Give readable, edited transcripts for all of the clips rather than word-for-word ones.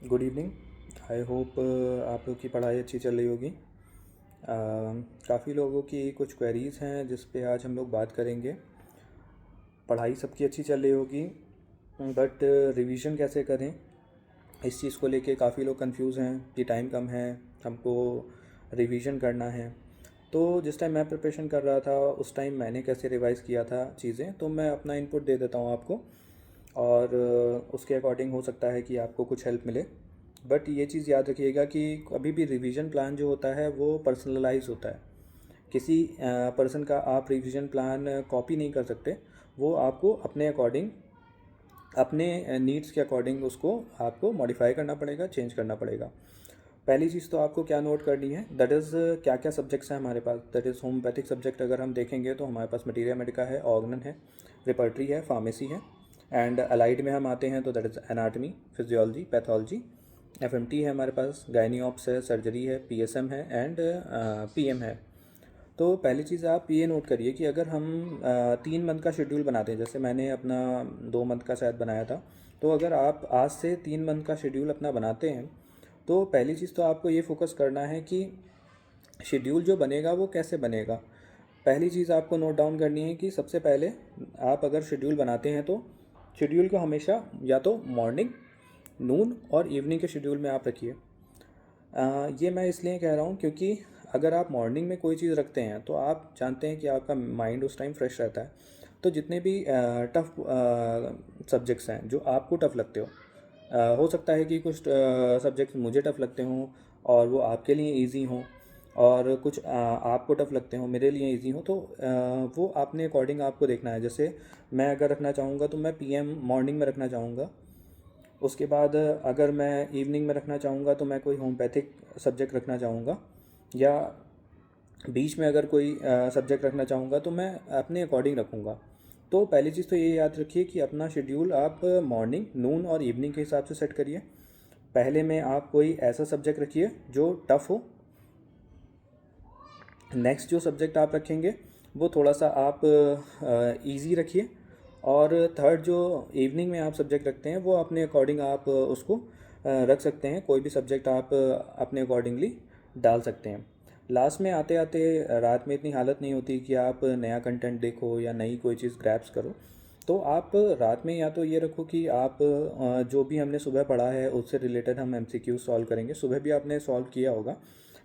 Good evening. I hope आप लोग की पढ़ाई अच्छी चल रही होगी। काफ़ी लोगों की कुछ क्वेरीज़ हैं जिस पे आज हम लोग बात करेंगे। पढ़ाई सबकी अच्छी चल रही होगी, बट रिवीजन कैसे करें, इस चीज़ को लेके काफ़ी लोग कंफ्यूज हैं कि टाइम कम है, हमको रिवीजन करना है। तो जिस टाइम मैं प्रिपरेशन कर रहा था उस टाइम मैंने कैसे रिवाइज़ किया था चीज़ें, तो मैं अपना इनपुट दे देता हूँ आपको, और उसके अकॉर्डिंग हो सकता है कि आपको कुछ हेल्प मिले। बट ये चीज़ याद रखिएगा कि कभी भी रिवीजन प्लान जो होता है वो पर्सनलाइज होता है। किसी पर्सन का आप रिवीजन प्लान कॉपी नहीं कर सकते। वो आपको अपने अकॉर्डिंग, अपने नीड्स के अकॉर्डिंग उसको आपको मॉडिफाई करना पड़ेगा, चेंज करना पड़ेगा। पहली चीज़ तो आपको क्या नोट करनी है, दैट इज़ क्या क्या सब्जेक्ट्स हैं हमारे पास। दैट इज़ होम्योपैथिक सब्जेक्ट अगर हम देखेंगे तो हमारे पास मटीरिया मेडिका है, ऑर्गन है, रिपर्टरी है, फार्मेसी है। एंड अलाइड में हम आते हैं तो that is anatomy, physiology, pathology. FMT है हमारे पास, गायनी ऑप्स है, सर्जरी है, पीएसएम है, एंड पीएम है। तो पहली चीज़ आप ये नोट करिए कि अगर हम 3 मंथ का शेड्यूल बनाते हैं, जैसे मैंने अपना 2 मंथ का शायद बनाया था, तो अगर आप आज से 3 मंथ का शेड्यूल अपना बनाते हैं तो पहली चीज़ तो आपको ये फोकस करना है कि शेड्यूल जो बनेगा वो कैसे बनेगा। पहली चीज़ आपको नोट डाउन करनी है कि सबसे पहले आप अगर शेड्यूल बनाते हैं तो शेड्यूल को हमेशा या तो मॉर्निंग, नून और इवनिंग के शेड्यूल में आप रखिए। ये मैं इसलिए कह रहा हूँ क्योंकि अगर आप मॉर्निंग में कोई चीज़ रखते हैं तो आप जानते हैं कि आपका माइंड उस टाइम फ्रेश रहता है। तो जितने भी टफ़ सब्जेक्ट्स हैं जो आपको टफ़ लगते हो सकता है कि कुछ सब्जेक्ट्स मुझे टफ़ लगते हों और वो आपके लिए इजी हों, और कुछ आपको टफ़ लगते हों मेरे लिए इजी हों। तो वो अपने अकॉर्डिंग आपको देखना है। जैसे मैं अगर रखना चाहूँगा तो मैं पीएम मॉर्निंग में रखना चाहूँगा। उसके बाद अगर मैं इवनिंग में रखना चाहूँगा तो मैं कोई होम्योपैथिक सब्जेक्ट रखना चाहूँगा, या बीच में अगर कोई सब्जेक्ट रखना चाहूँगा तो मैं अपने अकॉर्डिंग रखूँगा। तो पहली चीज़ तो ये याद रखिए कि अपना शेड्यूल आप मॉर्निंग, नून और इवनिंग के हिसाब से सेट करिए। पहले में आप कोई ऐसा सब्जेक्ट रखिए जो टफ़ हो। नेक्स्ट जो सब्जेक्ट आप रखेंगे वो थोड़ा सा आप इजी रखिए। और थर्ड जो इवनिंग में आप सब्जेक्ट रखते हैं वो अपने अकॉर्डिंग आप उसको रख सकते हैं। कोई भी सब्जेक्ट आप अपने अकॉर्डिंगली डाल सकते हैं। लास्ट में आते आते रात में इतनी हालत नहीं होती कि आप नया कंटेंट देखो या नई कोई चीज़ ग्रैब्स करो। तो आप रात में या तो ये रखो कि आप जो भी हमने सुबह पढ़ा है उससे रिलेटेड हम एमसीक्यू सॉल्व करेंगे। सुबह भी आपने सॉल्व किया होगा,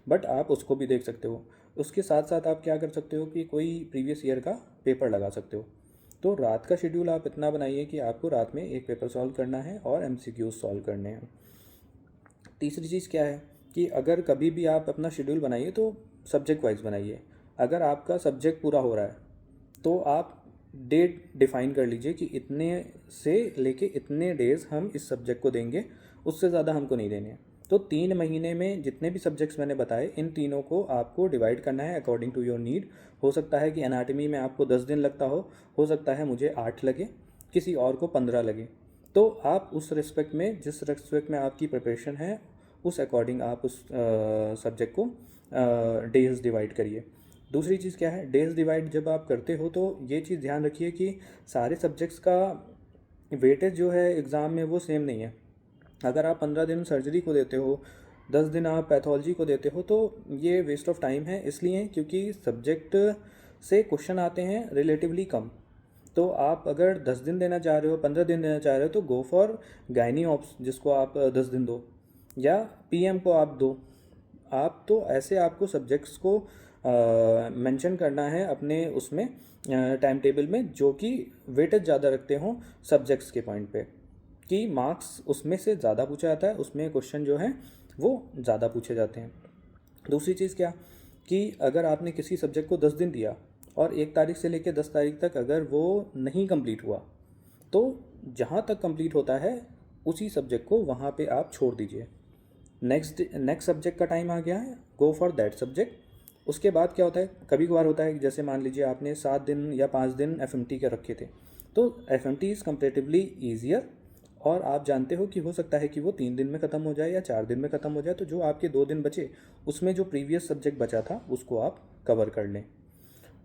बट आप उसको भी देख सकते हो। उसके साथ साथ आप क्या कर सकते हो कि कोई प्रीवियस ईयर का पेपर लगा सकते हो। तो रात का शेड्यूल आप इतना बनाइए कि आपको रात में एक पेपर सॉल्व करना है और एमसीक्यूज सॉल्व करने हैं। तीसरी चीज़ क्या है कि अगर कभी भी आप अपना शेड्यूल बनाइए तो सब्जेक्ट वाइज बनाइए। अगर आपका सब्जेक्ट पूरा हो रहा है तो आप डेट डिफाइन कर लीजिए कि इतने से लेके इतने डेज़ हम इस सब्जेक्ट को देंगे, उससे ज़्यादा हमको नहीं देने हैं। तो 3 महीने में जितने भी सब्जेक्ट्स मैंने बताए इन तीनों को आपको डिवाइड करना है अकॉर्डिंग टू योर नीड। हो सकता है कि एनाटमी में आपको 10 दिन लगता हो सकता है मुझे 8 लगे, किसी और को 15 लगे। तो आप उस रिस्पेक्ट में, जिस रिस्पेक्ट में आपकी प्रिपरेशन है, उस अकॉर्डिंग आप उस सब्जेक्ट को डेज डिवाइड करिए। दूसरी चीज़ क्या है, डेज डिवाइड जब आप करते हो तो ये चीज़ ध्यान रखिए कि सारे सब्जेक्ट्स का वेटेज जो है एग्ज़ाम में वो सेम नहीं है। अगर आप 15 दिन सर्जरी को देते हो, 10 दिन आप पैथोलॉजी को देते हो, तो ये वेस्ट ऑफ टाइम है। इसलिए क्योंकि सब्जेक्ट से क्वेश्चन आते हैं रिलेटिवली कम। तो आप अगर 10 दिन देना चाह रहे हो, 15 दिन देना चाह रहे हो, तो गो फॉर गायनी ऑप्स जिसको आप 10 दिन दो, या पीएम को आप दो। आप तो ऐसे आपको सब्जेक्ट्स को मेंशन करना है अपने उसमें टाइम टेबल में, जो कि वेटेज ज़्यादा रखते हों सब्जेक्ट्स के पॉइंट पे, कि मार्क्स उसमें से ज़्यादा पूछा जाता है, उसमें क्वेश्चन जो है वो ज़्यादा पूछे जाते हैं। दूसरी चीज़ क्या कि अगर आपने किसी सब्जेक्ट को 10 दिन दिया और 1 तारीख से लेकर 10 तारीख तक अगर वो नहीं कंप्लीट हुआ, तो जहाँ तक कंप्लीट होता है उसी सब्जेक्ट को वहाँ पे आप छोड़ दीजिए। नेक्स्ट सब्जेक्ट का टाइम आ गया है, गो फॉर दैट सब्जेक्ट। उसके बाद क्या होता है, कभी कभार होता है कि जैसे मान लीजिए आपने 7 दिन या 5 दिन एफएमटी के रखे थे, तो एफएमटी इज़ कंपेरेटिवली ईजियर। और आप जानते हो कि हो सकता है कि वो 3 दिन में ख़त्म हो जाए या 4 दिन में ख़त्म हो जाए। तो जो आपके 2 दिन बचे उसमें जो प्रीवियस सब्जेक्ट बचा था उसको आप कवर कर लें।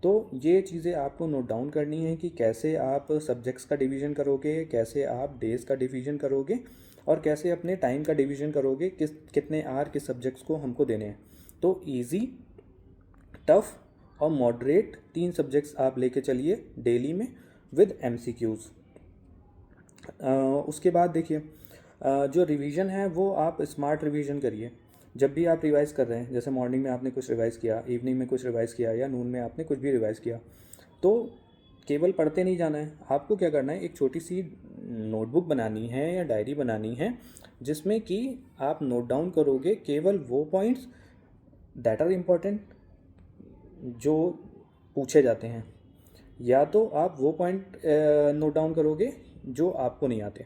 तो ये चीज़ें आपको नोट डाउन करनी है कि कैसे आप सब्जेक्ट्स का डिवीज़न करोगे, कैसे आप डेज़ का डिवीज़न करोगे, और कैसे अपने टाइम का डिवीज़न करोगे, कितने आर किस सब्जेक्ट्स को हमको देने हैं। तो इजी, टफ और मॉडरेट 3 सब्जेक्ट्स आप लेके चलिए डेली में विद एमसीक्यूज़। उसके बाद देखिए, जो रिवीजन है वो आप स्मार्ट रिवीजन करिए। जब भी आप रिवाइज कर रहे हैं, जैसे मॉर्निंग में आपने कुछ रिवाइज़ किया, इवनिंग में कुछ रिवाइज़ किया, या नून में आपने कुछ भी रिवाइज़ किया, तो केवल पढ़ते नहीं जाना है। आपको क्या करना है, एक छोटी सी नोटबुक बनानी है या डायरी बनानी है, जिसमें कि आप नोट डाउन करोगे केवल वो पॉइंट्स दैट आर इम्पॉर्टेंट जो पूछे जाते हैं, या तो आप वो पॉइंट नोट डाउन करोगे जो आपको नहीं आते।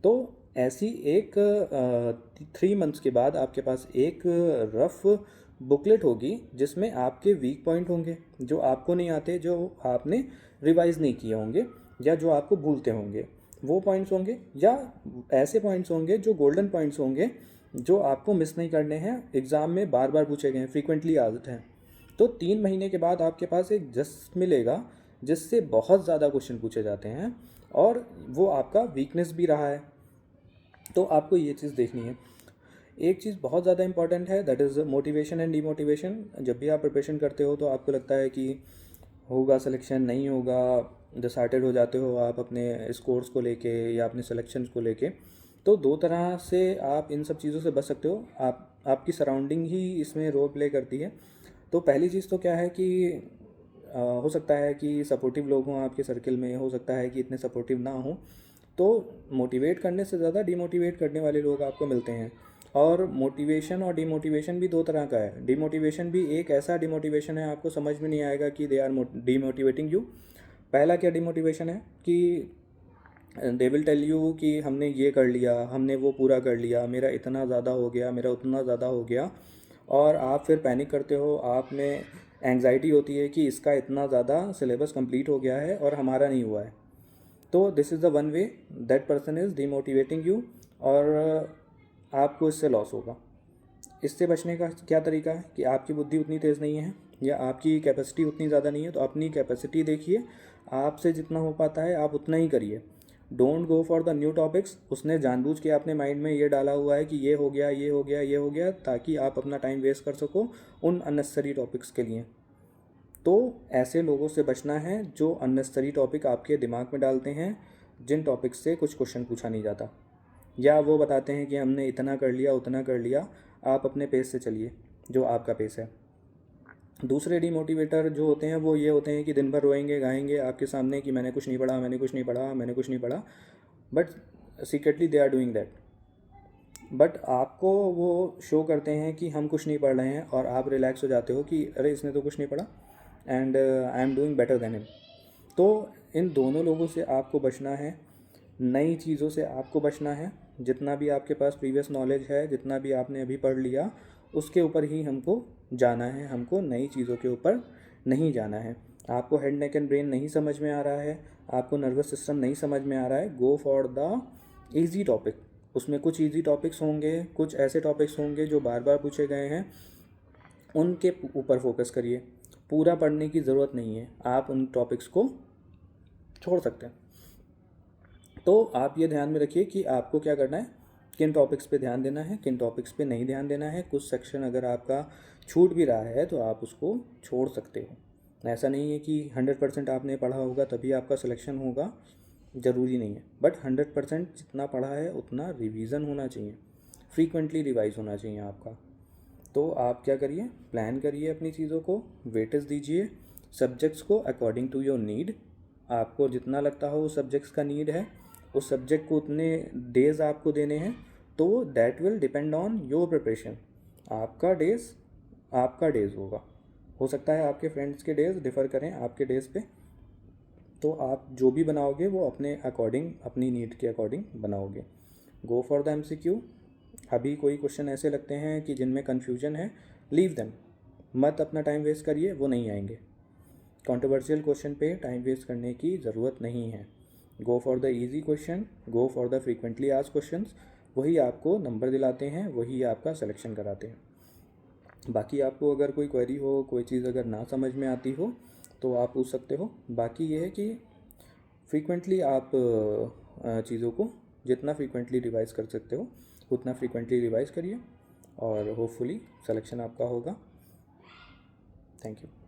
तो ऐसी एक 3 मंथ्स के बाद आपके पास एक रफ बुकलेट होगी, जिसमें आपके वीक पॉइंट होंगे जो आपको नहीं आते, जो आपने रिवाइज़ नहीं किए होंगे, या जो आपको भूलते होंगे, वो पॉइंट्स होंगे, या ऐसे पॉइंट्स होंगे जो गोल्डन पॉइंट्स होंगे, जो आपको मिस नहीं करने हैं, एग्ज़ाम में बार बार पूछे गए हैं, फ्रीक्वेंटली आते हैं। तो 3 महीने के बाद आपके पास एक जस्ट मिलेगा जिससे बहुत ज़्यादा क्वेश्चन पूछे जाते हैं, और वो आपका वीकनेस भी रहा है। तो आपको ये चीज़ देखनी है। एक चीज़ बहुत ज़्यादा इंपॉर्टेंट है, that is motivation and demotivation. जब भी आप प्रिपरेशन करते हो तो आपको लगता है कि होगा सिलेक्शन, नहीं होगा, डिसहार्टेड हो जाते हो आप अपने स्कोर्स को लेके या अपने सिलेक्शंस को लेके। तो 2 तरह से आप इन सब चीज़ों से बच सकते हो। आपकी सराउंडिंग ही इसमें रोल प्ले करती है। तो पहली चीज़ तो क्या है कि हो सकता है कि सपोर्टिव लोग हों आपके सर्किल में, हो सकता है कि इतने सपोर्टिव ना हों। तो मोटिवेट करने से ज़्यादा डीमोटिवेट करने वाले लोग आपको मिलते हैं। और मोटिवेशन और डीमोटिवेशन भी 2 तरह का है। डीमोटिवेशन भी एक ऐसा डीमोटिवेशन है, आपको समझ में नहीं आएगा कि दे आर डीमोटिवेटिंग यू। पहला क्या डीमोटिवेशन है कि दे विल टेल यू कि हमने ये कर लिया, हमने वो पूरा कर लिया, मेरा इतना ज़्यादा हो गया, मेरा उतना ज़्यादा हो गया, और आप फिर पैनिक करते हो, आप में एंग्जाइटी होती है कि इसका इतना ज़्यादा सिलेबस कंप्लीट हो गया है और हमारा नहीं हुआ है। तो this is the one way that person is demotivating you, और आपको इससे लॉस होगा। इससे बचने का क्या तरीका है कि आपकी बुद्धि उतनी तेज़ नहीं है या आपकी कैपेसिटी उतनी ज़्यादा नहीं है, तो अपनी कैपेसिटी देखिए, आपसे जितना हो पाता है आप उतना ही करिए। Don't go for the new topics. उसने जानबूझ के अपने माइंड में ये डाला हुआ है कि ये हो गया, ये हो गया, ये हो गया, ताकि आप अपना टाइम वेस्ट कर सको उन अननेसेसरी टॉपिक्स के लिए। तो ऐसे लोगों से बचना है जो अननेसेसरी टॉपिक आपके दिमाग में डालते हैं, जिन टॉपिक से कुछ क्वेश्चन पूछा नहीं जाता, या वो बताते हैं कि हमने इतना कर लिया, उतना कर लिया। आप अपने पेस से चलिए, जो आपका पेस है। दूसरे डीमोटिवेटर जो होते हैं वो ये होते हैं कि दिन भर रोएंगे गाएंगे आपके सामने कि मैंने कुछ नहीं पढ़ा, मैंने कुछ नहीं पढ़ा, मैंने कुछ नहीं पढ़ा, but secretly they are doing that. But आपको वो शो करते हैं कि हम कुछ नहीं पढ़ रहे हैं, और आप रिलैक्स हो जाते हो कि अरे इसने तो कुछ नहीं पढ़ा and I am doing better than him. तो इन दोनों लोगों से आपको बचना है, नई चीज़ों से आपको बचना है। जितना भी आपके पास प्रीवियस नॉलेज है, जितना भी आपने अभी पढ़ लिया, उसके ऊपर ही हमको जाना है, हमको नई चीज़ों के ऊपर नहीं जाना है। आपको हेड नेक एंड ब्रेन नहीं समझ में आ रहा है, आपको नर्वस सिस्टम नहीं समझ में आ रहा है, go for the easy topic. उसमें कुछ ईजी टॉपिक्स होंगे, कुछ ऐसे टॉपिक्स होंगे जो बार बार पूछे गए हैं, उनके ऊपर फोकस करिए। पूरा पढ़ने की ज़रूरत नहीं है, आप उन टॉपिक्स को छोड़ सकते हैं। तो आप ये ध्यान में रखिए कि आपको क्या करना है, किन टॉपिक्स पे ध्यान देना है, किन टॉपिक्स पे नहीं ध्यान देना है। कुछ सेक्शन अगर आपका छूट भी रहा है तो आप उसको छोड़ सकते हो। ऐसा नहीं है कि 100% आपने पढ़ा होगा तभी आपका सिलेक्शन होगा, ज़रूरी नहीं है। बट 100% जितना पढ़ा है उतना रिवीजन होना चाहिए, फ्रीक्वेंटली रिवाइज होना चाहिए आपका। तो आप क्या करिए, प्लान करिए अपनी चीज़ों को, वेटेज दीजिए सब्जेक्ट्स को अकॉर्डिंग टू योर नीड। आपको जितना लगता हो उस सब्जेक्ट्स का नीड है, उस सब्जेक्ट को उतने डेज़ आपको देने हैं, तो that will depend on your preparation. आपका डेज़ होगा। हो सकता है आपके फ्रेंड्स के डेज़ डिफ़र करें आपके डेज़ पे, तो आप जो भी बनाओगे वो अपने अकॉर्डिंग, अपनी नीड के अकॉर्डिंग बनाओगे। Go for the MCQ। अभी कोई क्वेश्चन ऐसे लगते हैं कि जिनमें कन्फ्यूजन है, लीव देम, मत अपना टाइम वेस्ट करिए, वो नहीं आएंगे। कंट्रोवर्शियल क्वेश्चन पे टाइम वेस्ट करने की ज़रूरत नहीं है। Go for the easy question, go for the frequently asked questions. वही आपको नंबर दिलाते हैं, वही आपका सिलेक्शन कराते हैं। बाकी आपको अगर कोई क्वेरी हो, कोई चीज़ अगर ना समझ में आती हो, तो आप पूछ सकते हो। बाकी ये है कि फ्रीक्वेंटली आप चीज़ों को जितना फ्रीक्वेंटली रिवाइज़ कर सकते हो उतना फ्रीक्वेंटली रिवाइज़ करिए और होपफुली सिलेक्शन आपका होगा। Thank you.